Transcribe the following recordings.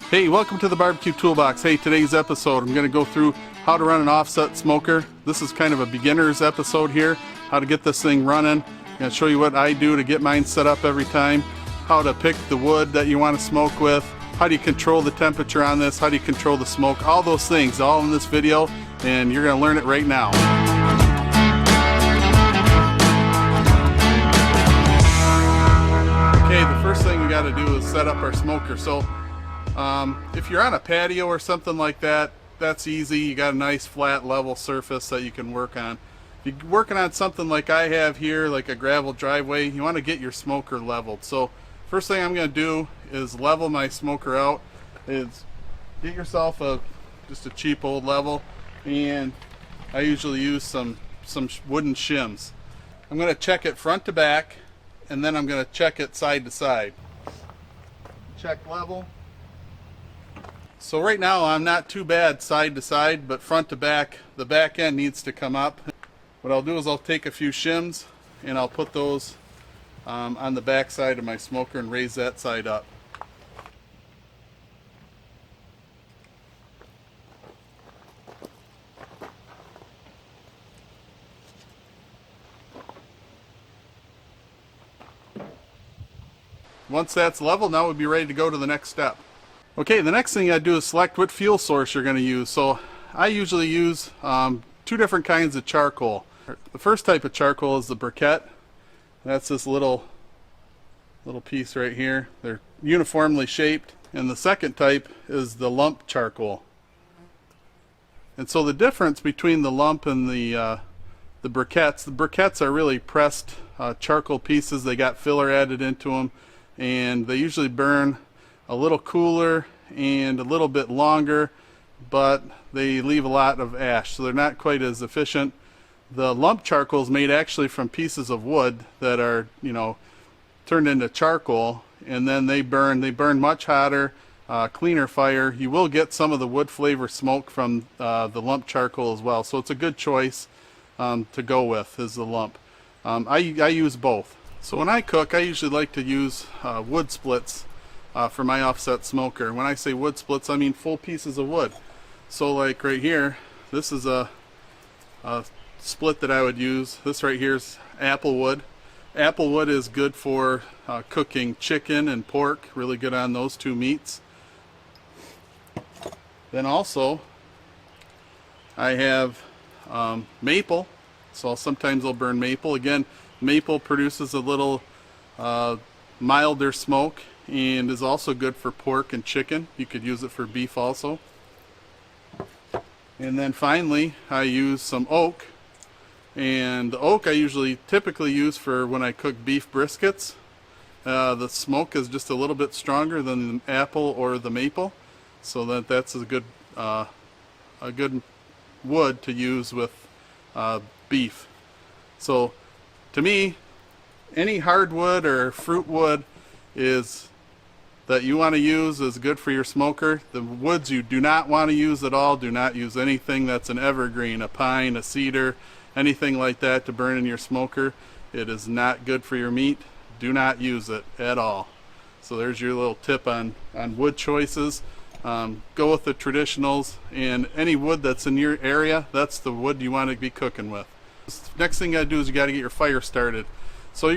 Hey, welcome to the Barbecue Toolbox. Hey, today's episode I'm going to go through how to run an offset smoker. This is kind of a beginner's episode here, how to get this thing running. I'm going to show you what I do to get mine set up every time, how to pick the wood that you want to smoke with, how do you control the temperature on this, how do you control the smoke, all those things, all in this video, and you're going to learn it right now. Okay, the first thing we got to do is set up our smoker. So if you're on a patio or something like that, that's easy. You got a nice flat level surface that you can work on. If you're working on something like I have here, like a gravel driveway, you want to get your smoker leveled. So first thing I'm going to do is level my smoker out. Is get yourself just a cheap old level, and I usually use some wooden shims. I'm going to check it front to back, and then I'm going to check it side to side. Check level. So right now I'm not too bad side to side, but front to back, the back end needs to come up. What I'll do is I'll take a few shims and I'll put those on the back side of my smoker and raise that side up. Once that's level, now we'll be ready to go to the next step. Okay, the next thing I do is select what fuel source you're going to use. So I usually use two different kinds of charcoal. The first type of charcoal is the briquette. That's this little piece right here. They're uniformly shaped. And the second type is the lump charcoal. And so the difference between the lump and the briquettes are really pressed charcoal pieces. They got filler added into them, and they usually burn a little cooler and a little bit longer, but they leave a lot of ash, so they're not quite as efficient. The lump charcoal is made actually from pieces of wood that are, turned into charcoal, and then they burn much hotter, cleaner fire. You will get some of the wood flavor smoke from the lump charcoal as well, so it's a good choice to go with, is the lump. I use both. So when I cook, I usually like to use wood splits for my offset smoker. When I say wood splits, I mean full pieces of wood. So like right here, this is a split that I would use. This right here is apple wood. Apple wood is good for cooking chicken and pork, really good on those two meats. Then also I have maple, so sometimes I'll burn maple. Again, maple produces a little milder smoke and is also good for pork and chicken. You could use it for beef also. And then finally I use some oak, and the oak I typically use for when I cook beef briskets. The smoke is just a little bit stronger than the apple or the maple, so that's a good wood to use with beef. So to me, any hardwood or fruit wood that you want to use is good for your smoker. The woods you do not want to use at all, do not use anything that's an evergreen, a pine, a cedar, anything like that to burn in your smoker. It is not good for your meat. Do not use it at all. So there's your little tip on wood choices. Go with the traditionals, and any wood that's in your area, that's the wood you want to be cooking with. Next thing you got to do is you got to get your fire started. So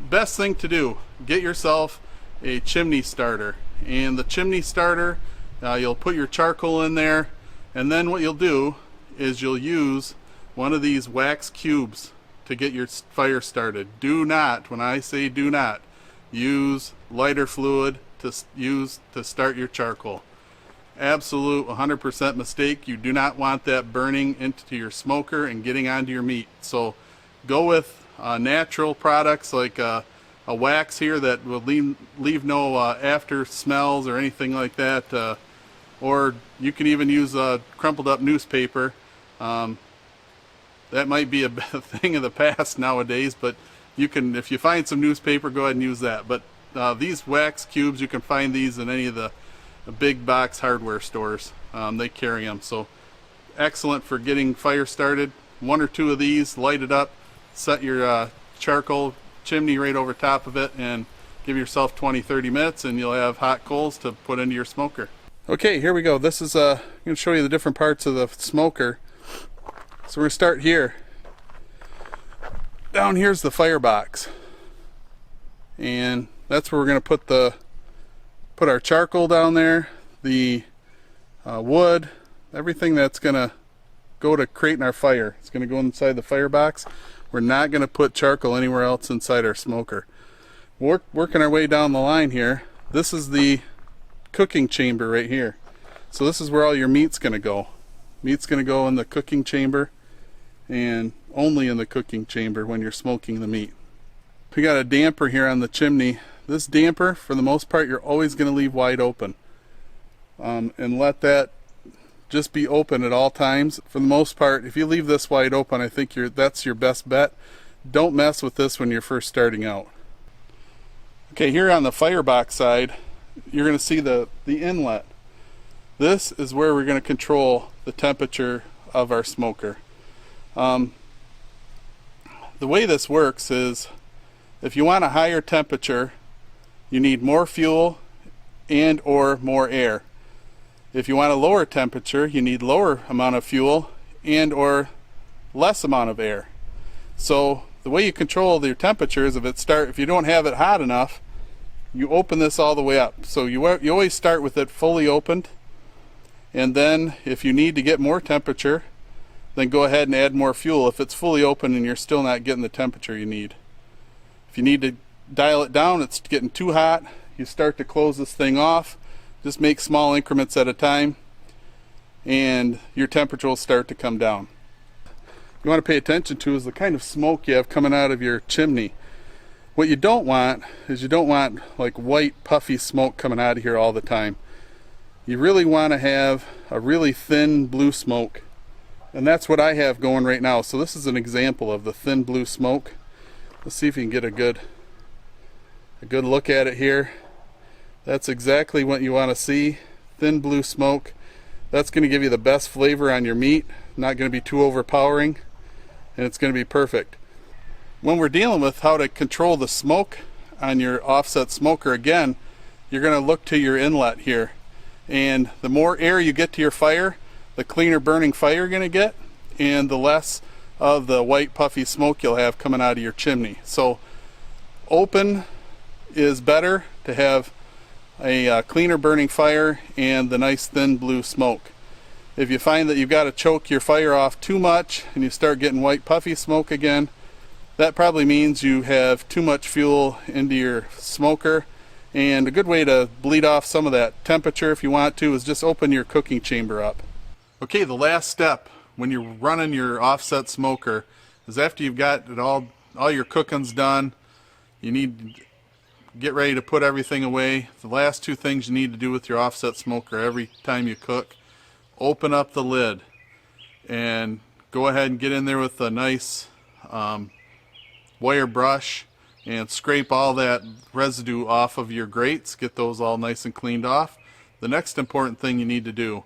best thing to do, get yourself a chimney starter. And the chimney starter, you'll put your charcoal in there, and then what you'll do is you'll use one of these wax cubes to get your fire started. Do not, when I say do not, use lighter fluid to start your charcoal. Absolute 100% mistake. You do not want that burning into your smoker and getting onto your meat. So go with natural products like a wax here that will leave no after smells or anything like that, or you can even use crumpled up newspaper. That might be a thing of the past nowadays, but if you find some newspaper, go ahead and use that. But these wax cubes, you can find these in any of the big box hardware stores. They carry them, so excellent for getting fire started. One or two of these, light it up, set your charcoal chimney right over top of it, and give yourself 20-30 minutes and you'll have hot coals to put into your smoker. Okay, here we go. This is I'm going to show you the different parts of the smoker. So we're going to start here. Down here's the firebox, and that's where we're going to put our charcoal down there, the wood, everything that's going to go to creating our fire. It's going to go inside the firebox. We're not going to put charcoal anywhere else inside our smoker. Working our way down the line here. This is the cooking chamber right here. So this is where all your meat's going to go. Meat's going to go in the cooking chamber, and only in the cooking chamber when you're smoking the meat. We got a damper here on the chimney. This damper, for the most part, you're always going to leave wide open, and let that just be open at all times. For the most part, if you leave this wide open, I think that's your best bet. Don't mess with this when you're first starting out. Okay, here on the firebox side, you're going to see the inlet. This is where we're going to control the temperature of our smoker. The way this works is, if you want a higher temperature, you need more fuel and or more air. If you want a lower temperature, you need lower amount of fuel and or less amount of air. So the way you control your temperature is, if you don't have it hot enough, you open this all the way up. So you always start with it fully opened, and then if you need to get more temperature, then go ahead and add more fuel if it's fully open and you're still not getting the temperature you need. If you need to dial it down, it's getting too hot, you start to close this thing off. Just make small increments at a time, and your temperature will start to come down. You want to pay attention to is the kind of smoke you have coming out of your chimney. What you don't want is like white puffy smoke coming out of here all the time. You really want to have a really thin blue smoke. And that's what I have going right now. So this is an example of the thin blue smoke. Let's see if you can get a good look at it here. That's exactly what you want to see. Thin blue smoke. That's going to give you the best flavor on your meat. Not going to be too overpowering, and it's going to be perfect. When we're dealing with how to control the smoke on your offset smoker, again, you're going to look to your inlet here. And the more air you get to your fire, the cleaner burning fire you're going to get, and the less of the white puffy smoke you'll have coming out of your chimney. So open is better to have a cleaner burning fire and the nice thin blue smoke. If you find that you've got to choke your fire off too much and you start getting white puffy smoke again, that probably means you have too much fuel into your smoker. And a good way to bleed off some of that temperature, if you want to, is just open your cooking chamber up. Okay, the last step when you're running your offset smoker is, after you've got it all your cooking's done, you need to get ready to put everything away. The last two things you need to do with your offset smoker every time you cook: open up the lid and go ahead and get in there with a nice wire brush and scrape all that residue off of your grates. Get those all nice and cleaned off. The next important thing you need to do,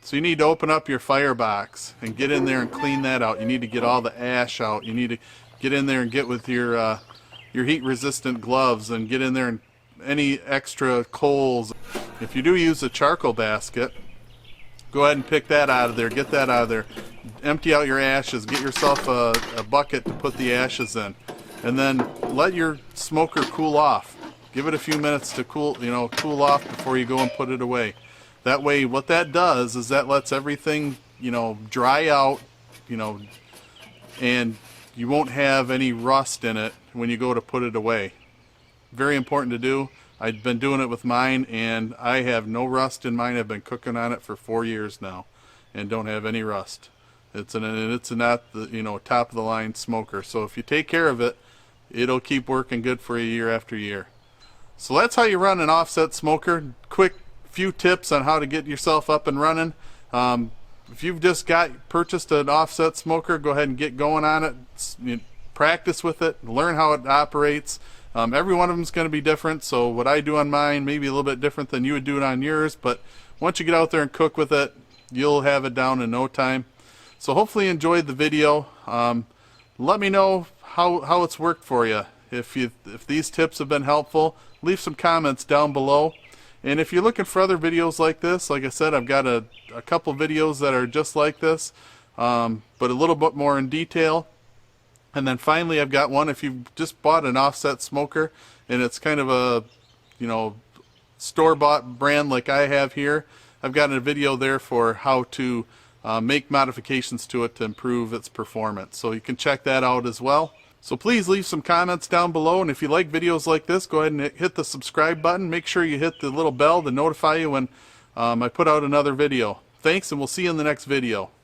so you need to open up your firebox and get in there and clean that out. You need to get all the ash out. You need to get in there and get with your heat resistant gloves and get in there and any extra coals. If you do use a charcoal basket, go ahead and pick that out of there, get that out of there. Empty out your ashes, get yourself a bucket to put the ashes in, and then let your smoker cool off. Give it a few minutes to cool off before you go and put it away. That way, what that does is that lets everything, dry out, and you won't have any rust in it when you go to put it away. Very important to do. I've been doing it with mine, and I have no rust in mine. I've been cooking on it for 4 years now and don't have any rust. It's not the top of the line smoker. So if you take care of it, it'll keep working good for you year after year. So that's how you run an offset smoker. Quick few tips on how to get yourself up and running. If you've just purchased an offset smoker, go ahead and get going on it. Practice with it, learn how it operates. Every one of them is going to be different, so what I do on mine may be a little bit different than you would do it on yours, but once you get out there and cook with it, you'll have it down in no time. So hopefully you enjoyed the video. Let me know how it's worked for you. If these tips have been helpful, leave some comments down below. And if you're looking for other videos like this, like I said, I've got a couple videos that are just like this, but a little bit more in detail. And then finally I've got one if you've just bought an offset smoker and it's kind of a, you know, store-bought brand like I have here. I've got a video there for how to make modifications to it to improve its performance. So you can check that out as well. So please leave some comments down below, and if you like videos like this, go ahead and hit the subscribe button. Make sure you hit the little bell to notify you when I put out another video. Thanks, and we'll see you in the next video.